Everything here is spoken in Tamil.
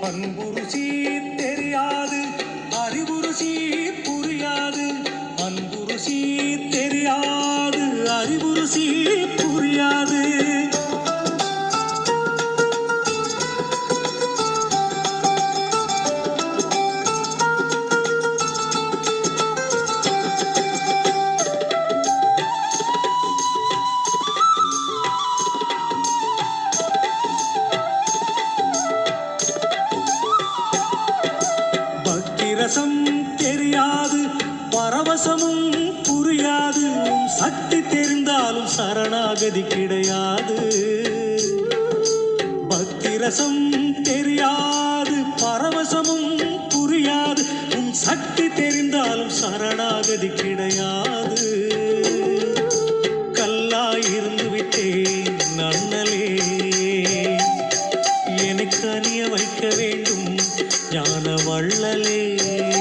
அன்புருசி தெரியாது அறிவுருசி புரியாது, அன்புருசி தெரியாது அறிவுருசி புரியாது. ரசம் தெரியாது பரவசமும் புரியாது, சக்தி தெரிந்தாலும் சரணாகதி கிடையாது. பக்தி ரசம் தெரியாது பரவசமும் புரியாது, சக்தி தெரிந்தாலும் சரணாகதி கிடையாது. கல்லாயிருந்து விட்டேன் நன்னலே, எனக்கு அணிய வைக்க வேண்டும் ஞான வள்ளலே.